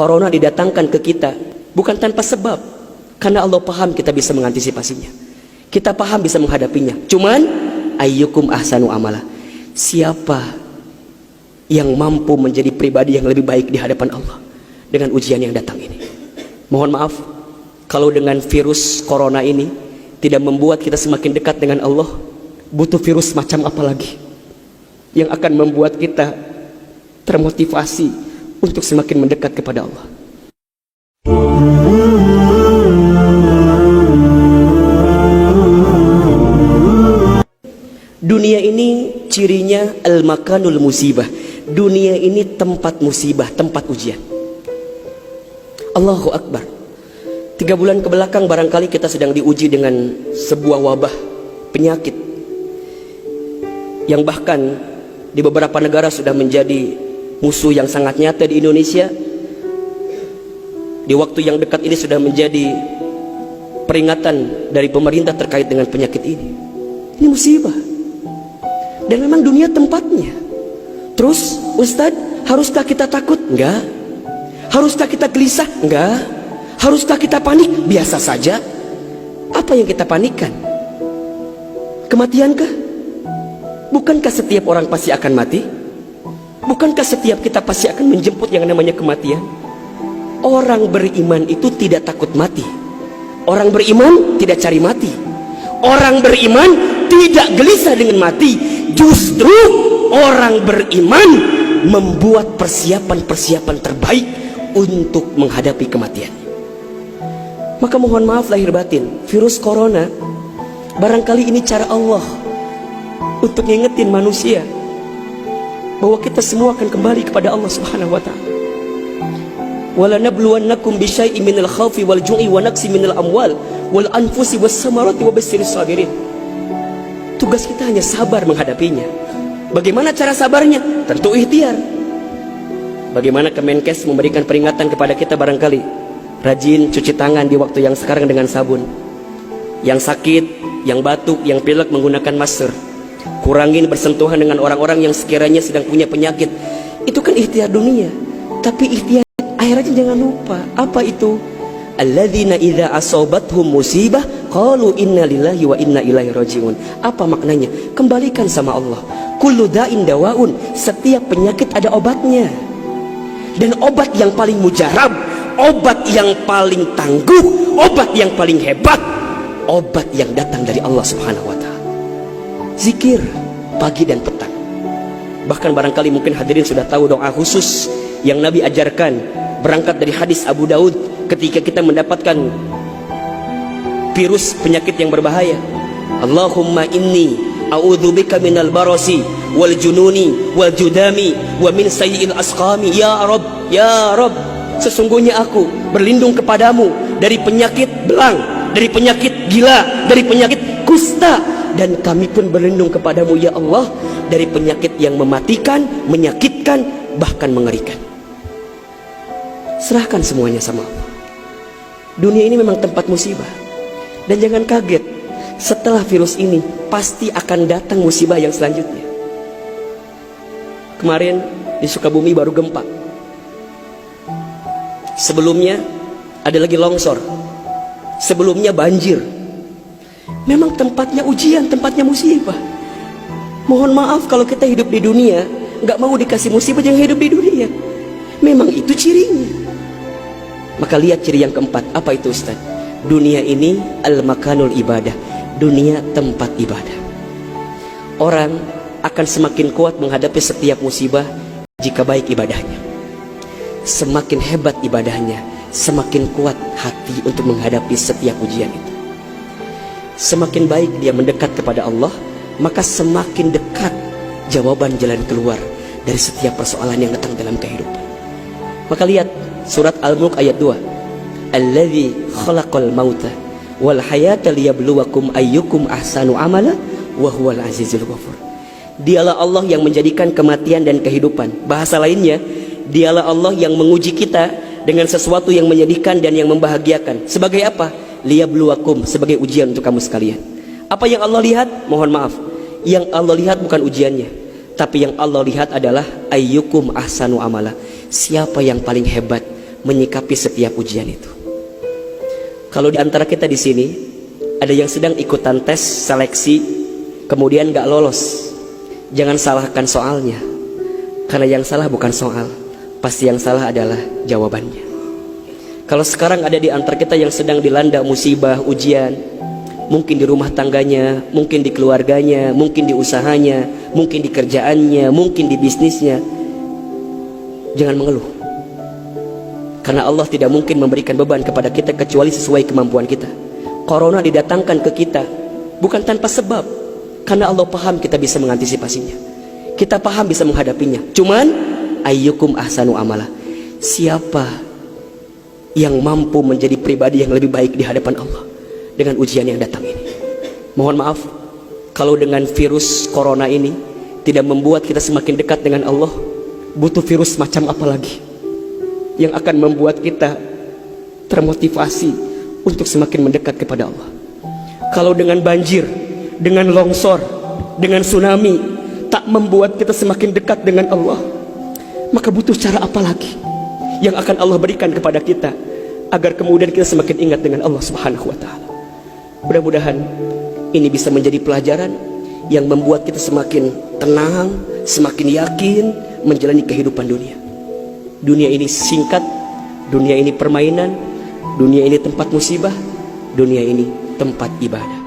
Corona didatangkan ke kita bukan tanpa sebab, karena Allah paham kita bisa mengantisipasinya, kita paham bisa menghadapinya. Cuman ayyukum ahsanu amala, siapa yang mampu menjadi pribadi yang lebih baik di hadapan Allah dengan ujian yang datang ini. Mohon maaf kalau dengan virus corona ini tidak membuat kita semakin dekat dengan Allah, butuh virus macam apa lagi yang akan membuat kita termotivasi untuk semakin mendekat kepada Allah. Dunia ini cirinya al-makanul musibah. Dunia ini tempat musibah, tempat ujian. Allahu Akbar. 3 bulan kebelakang barangkali kita sedang diuji dengan sebuah wabah penyakit yang bahkan di beberapa negara sudah menjadi musuh yang sangat nyata. Di Indonesia di waktu yang dekat ini sudah menjadi peringatan dari pemerintah terkait dengan penyakit ini. Ini musibah, dan memang dunia tempatnya. Terus Ustadz, haruskah kita takut? Enggak. Haruskah kita gelisah? Enggak. Haruskah kita panik? Biasa saja. Apa yang kita panikkan? Kematiankah? Bukankah setiap orang pasti akan mati? Bukankah setiap kita pasti akan menjemput yang namanya kematian? Orang beriman itu tidak takut mati. Orang beriman tidak cari mati. Orang beriman tidak gelisah dengan mati. Justru orang beriman membuat persiapan-persiapan terbaik untuk menghadapi kematian. Maka mohon maaf lahir batin, virus corona barangkali ini cara Allah untuk ngingetin manusia bahwa kita semua akan kembali kepada Allah Subhanahu wa taala. Wala nabluwannakum bisyai'in minal khaufi wal ju'i wa naqsi minal amwal wal anfusi was samarati wa basyirus sabirin. Tugas kita hanya sabar menghadapinya. Bagaimana cara sabarnya? Tentu ikhtiar. Bagaimana Kemenkes memberikan peringatan kepada kita barangkali? Rajin cuci tangan di waktu yang sekarang dengan sabun. Yang sakit, yang batuk, yang pilek menggunakan masker. Kurangin bersentuhan dengan orang-orang yang sekiranya sedang punya penyakit. Itu kan ikhtiar dunia. Tapi ikhtiar akhiratnya jangan lupa. Apa itu? Alladzina idza asobathum musibah qalu inna lillahi wa inna ilaihi rajiun. Apa maknanya? Kembalikan sama Allah. Kullu da'in dawaun. Setiap penyakit ada obatnya. Dan obat yang paling mujarab, obat yang paling tangguh, obat yang paling hebat, obat yang datang dari Allah Subhanahu wa taala. Zikir pagi dan petang. Bahkan barangkali mungkin hadirin sudah tahu doa khusus yang Nabi ajarkan, berangkat dari hadis Abu Daud ketika kita mendapatkan virus penyakit yang berbahaya. Allahumma inni a'udzubika minal barasi wal jununi wal judami wa min sayyi'il asqami. Ya Rabb, ya Rabb, sesungguhnya aku berlindung kepadamu dari penyakit belang, dari penyakit gila, dari penyakit kusta, dan kami pun berlindung kepadamu ya Allah dari penyakit yang mematikan, menyakitkan, bahkan mengerikan. Serahkan semuanya sama Allah. Dunia ini memang tempat musibah, dan jangan kaget, setelah virus ini pasti akan datang musibah yang selanjutnya. Kemarin di Sukabumi baru gempa. Sebelumnya ada lagi longsor. Sebelumnya banjir. Memang tempatnya ujian, tempatnya musibah. Mohon maaf kalau kita hidup di dunia nggak mau dikasih musibah, jangan hidup di dunia. Memang itu cirinya. Maka lihat ciri yang keempat. Apa itu Ustaz? Dunia ini al-makanul ibadah. Dunia tempat ibadah. Orang akan semakin kuat menghadapi setiap musibah jika baik ibadahnya. Semakin hebat ibadahnya, semakin kuat hati untuk menghadapi setiap ujian itu. Semakin baik dia mendekat kepada Allah, maka semakin dekat jawaban jalan keluar dari setiap persoalan yang datang dalam kehidupan. Maka lihat surat Al-Mulk ayat 2. Alladzi khalaqal mauta wal hayata liyabluwakum ayyukum ahsanu amala wa huwal azizul ghafur. Dialah Allah yang menjadikan kematian dan kehidupan. Bahasa lainnya, dialah Allah yang menguji kita dengan sesuatu yang menyedihkan dan yang membahagiakan. Sebagai apa? Liyabluwakum, sebagai ujian untuk kamu sekalian. Apa yang Allah lihat? Mohon maaf, yang Allah lihat bukan ujiannya, tapi yang Allah lihat adalah ayyukum ahsanu amala. Siapa yang paling hebat menyikapi setiap ujian itu. Kalau di antara kita di sini ada yang sedang ikutan tes seleksi, kemudian gak lolos, jangan salahkan soalnya, karena yang salah bukan soal, pasti yang salah adalah jawabannya. Kalau sekarang ada di antara kita yang sedang dilanda musibah, ujian, mungkin di rumah tangganya, mungkin di keluarganya, mungkin di usahanya, mungkin di kerjaannya, mungkin di bisnisnya, jangan mengeluh, karena Allah tidak mungkin memberikan beban kepada kita kecuali sesuai kemampuan kita. Corona didatangkan ke kita bukan tanpa sebab, karena Allah paham kita bisa mengantisipasinya, kita paham bisa menghadapinya. Cuman ayyukum ahsanu amala, siapa yang mampu menjadi pribadi yang lebih baik di hadapan Allah dengan ujian yang datang ini. Mohon maaf kalau dengan virus corona ini tidak membuat kita semakin dekat dengan Allah, butuh virus macam apa lagi yang akan membuat kita termotivasi untuk semakin mendekat kepada Allah. Kalau dengan banjir, dengan longsor, dengan tsunami tak membuat kita semakin dekat dengan Allah, maka butuh cara apa lagi yang akan Allah berikan kepada kita agar kemudian kita semakin ingat dengan Allah Subhanahu wa ta'ala. Mudah-mudahan ini bisa menjadi pelajaran yang membuat kita semakin tenang, semakin yakin menjalani kehidupan dunia. Dunia ini singkat, dunia ini permainan, dunia ini tempat musibah, dunia ini tempat ibadah.